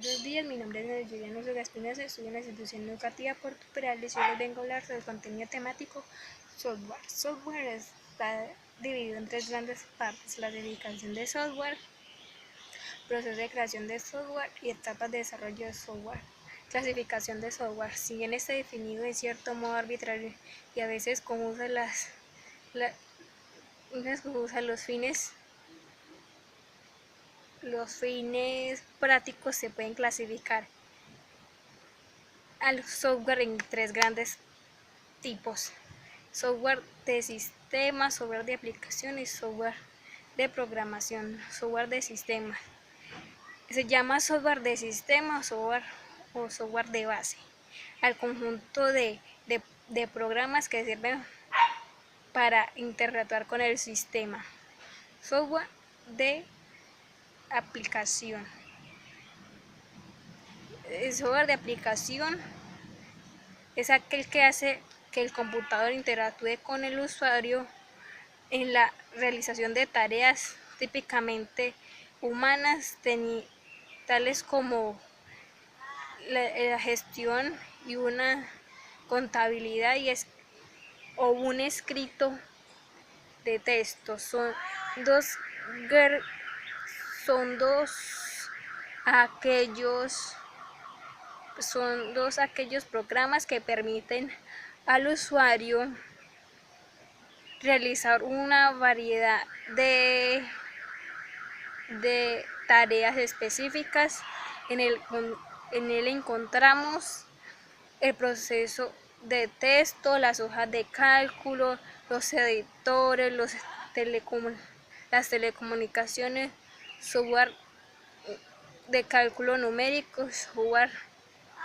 Buenos días, mi nombre es Juliana Ortega Espinosa, estudio en la institución educativa Puerto Perales y hoy les vengo a hablar sobre el contenido temático software. Software está dividido en tres grandes partes: la dedicación de software, proceso de creación de software y etapas de desarrollo de software. Clasificación de software. Si bien está definido en cierto modo arbitrario y a veces como usa los fines prácticos, se pueden clasificar al software en tres grandes tipos: software de sistema, software de aplicación y software de programación. Software de sistema se llama software de sistema o software de base al conjunto de programas que sirven para interactuar con el sistema. Software de aplicación. El software de aplicación es aquel que hace que el computador interactúe con el usuario en la realización de tareas típicamente humanas, tales como la gestión y una contabilidad o un escrito de texto. Son dos aquellos programas que permiten al usuario realizar una variedad de tareas específicas. En él encontramos el proceso de texto, las hojas de cálculo, los editores, las telecomunicaciones, software de cálculo numérico, software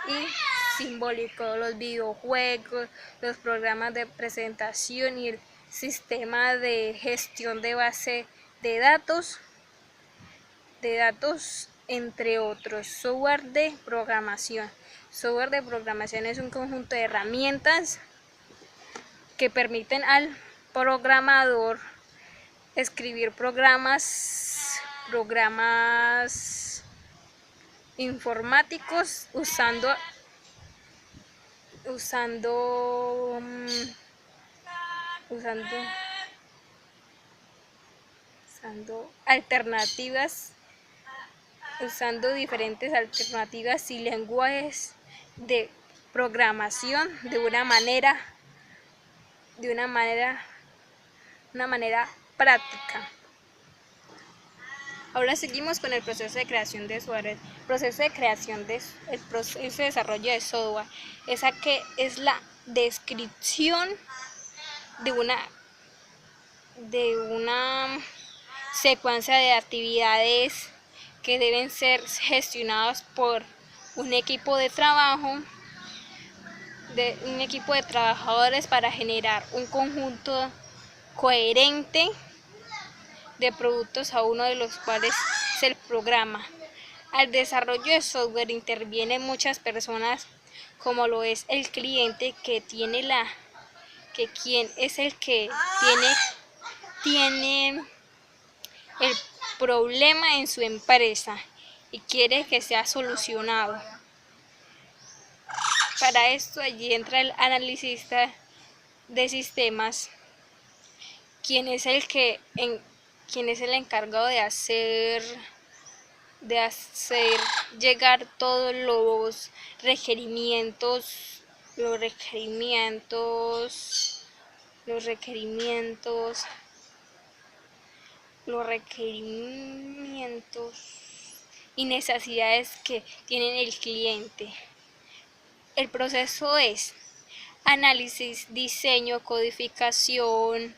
y simbólico, los videojuegos, los programas de presentación y el sistema de gestión de base de datos, entre otros. Software de programación. Software de programación es un conjunto de herramientas que permiten al programador escribir programas informáticos usando diferentes alternativas y lenguajes de programación de una manera práctica. Ahora seguimos con el proceso de creación de software. El proceso de desarrollo de software es la descripción de una secuencia de actividades que deben ser gestionadas por un equipo de trabajadores para generar un conjunto coherente de productos, a uno de los cuales es el programa. Al desarrollo de software intervienen muchas personas, como lo es el cliente, quien es el que tiene el problema en su empresa y quiere que sea solucionado. Para esto allí entra el analista de sistemas, quien es el encargado de hacer llegar todos los requerimientos y necesidades que tiene el cliente. El proceso es análisis, diseño, codificación,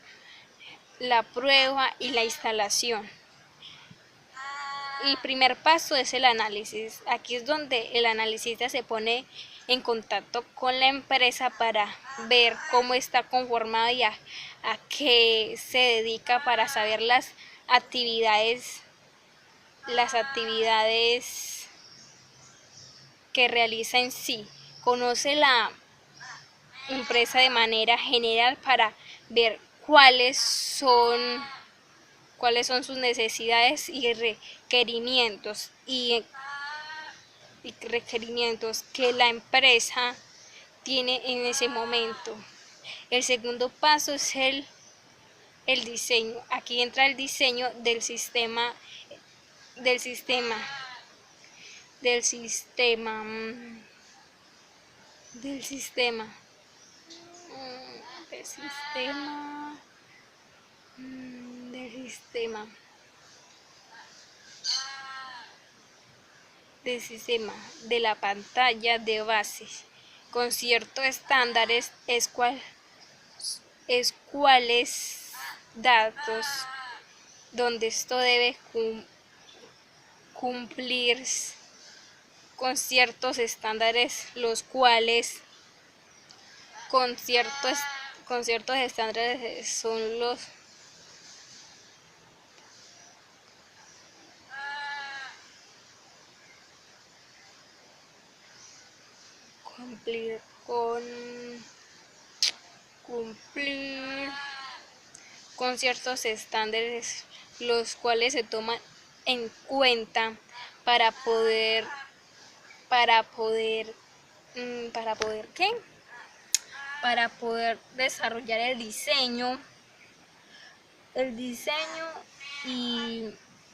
la prueba y la instalación. El primer paso es el análisis. Aquí es donde el analista se pone en contacto con la empresa para ver cómo está conformada y a qué se dedica, para saber las actividades que realiza en sí. Conoce la empresa de manera general para ver cuáles son sus necesidades y requerimientos, y y requerimientos que la empresa tiene en ese momento. El segundo paso es el diseño. Aquí entra el diseño del sistema, del sistema, del sistema, del sistema, del sistema, del sistema, del sistema, de la pantalla de base, con ciertos estándares es cuáles datos donde esto debe cumplir con ciertos estándares, los cuales con ciertos estándares son los cumplir con ciertos estándares, los cuales se toman en cuenta para poder ¿qué? Para poder desarrollar el diseño y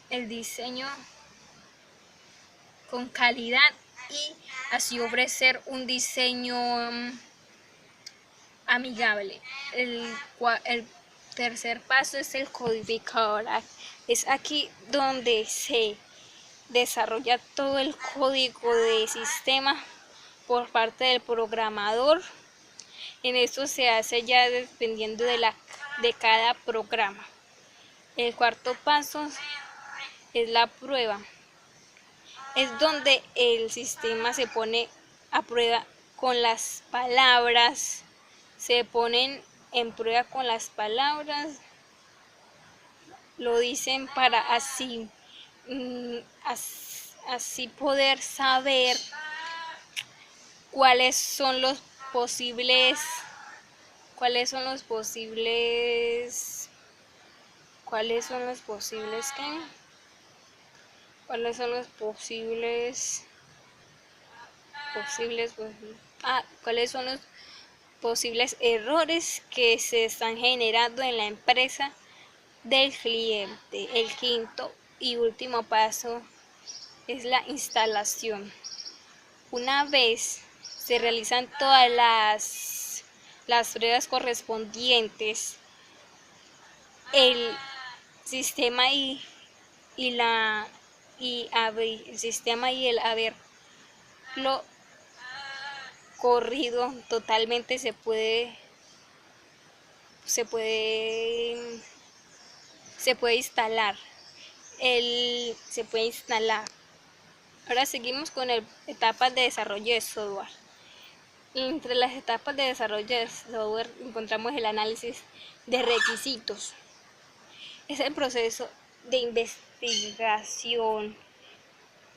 el diseño con calidad y así ofrecer un diseño amigable. El tercer paso es el codificador. Es aquí donde se desarrolla todo el código de sistema por parte del programador. En esto se hace ya dependiendo de cada programa. El cuarto paso es la prueba. Es donde el sistema se pone a prueba con las palabras, se ponen en prueba con las palabras, lo dicen para así poder saber cuáles son los posibles ¿qué? ¿Cuáles son los posibles errores que se están generando en la empresa del cliente? El quinto y último paso es la instalación. Una vez se realizan todas las pruebas correspondientes, el sistema y el haberlo corrido totalmente se puede instalar. Ahora seguimos con etapas de desarrollo de software. Entre las etapas de desarrollo de software encontramos el análisis de requisitos. Es el proceso de investigación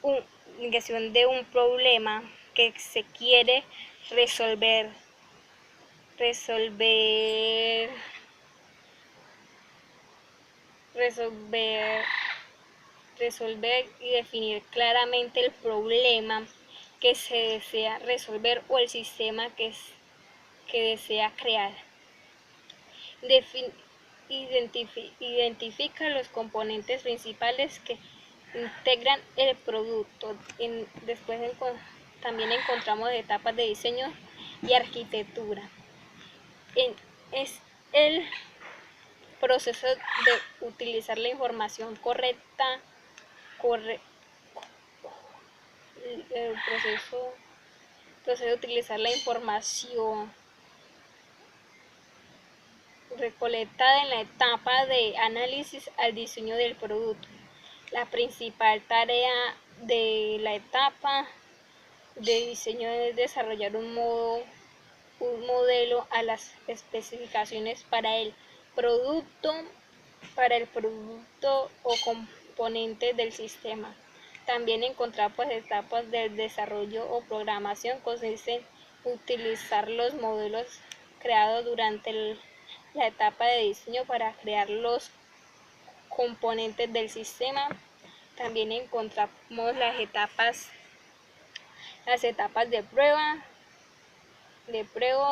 de un problema que se quiere resolver y definir claramente el problema que se desea resolver o el sistema que desea crear. Identifica los componentes principales que integran el producto. Después también encontramos etapas de diseño y arquitectura. Es el proceso de utilizar la información correcta, el proceso de utilizar la información recolectada en la etapa de análisis al diseño del producto. La principal tarea de la etapa de diseño es desarrollar un modelo a las especificaciones para el producto o componentes del sistema. También encontrar etapas del desarrollo o programación consiste en utilizar los modelos creados durante la etapa de diseño para crear los componentes del sistema. También encontramos las etapas las etapas de prueba,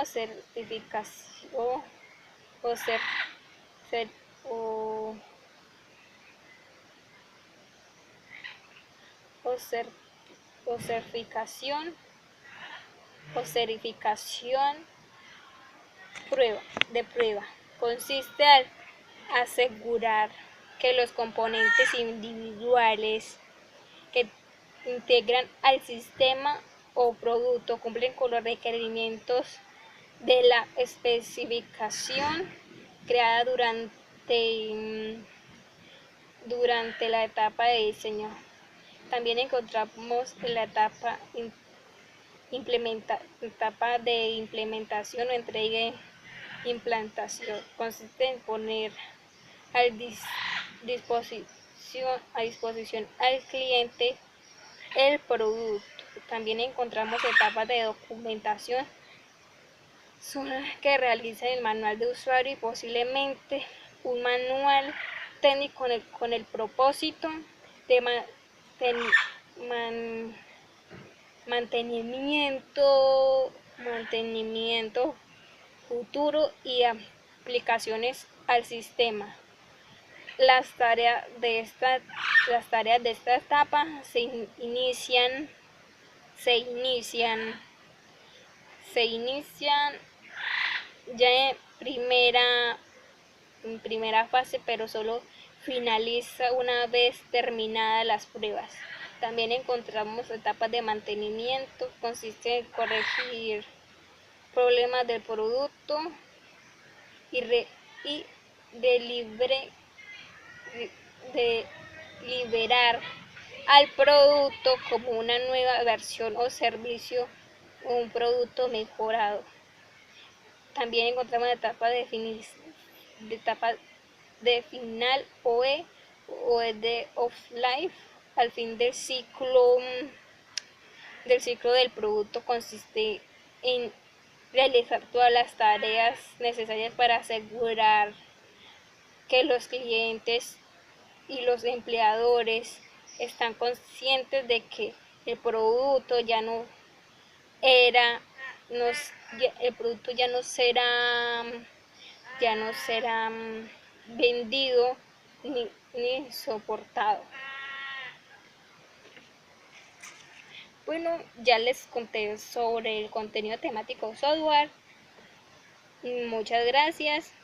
certificación o certificación de prueba. Consiste en asegurar que los componentes individuales que integran al sistema o producto cumplen con los requerimientos de la especificación creada durante la etapa de diseño. También encontramos en la etapa de implementación o entrega e implantación. Consiste en poner a disposición al cliente el producto. También encontramos etapas de documentación, son las que realizan el manual de usuario y posiblemente un manual técnico con el propósito de mantenimiento futuro y aplicaciones al sistema. Las tareas de esta etapa se inician ya en primera fase, pero solo finaliza una vez terminadas las pruebas. También encontramos etapas de mantenimiento, consiste en corregir problemas del producto y liberar al producto como una nueva versión o servicio o un producto mejorado. También encontramos la etapa de final o de of life. Al fin del ciclo del producto consiste en realizar todas las tareas necesarias para asegurar que los clientes y los empleadores están conscientes de que el producto ya no será vendido ni soportado. Bueno, ya les conté sobre el contenido temático software. Muchas gracias.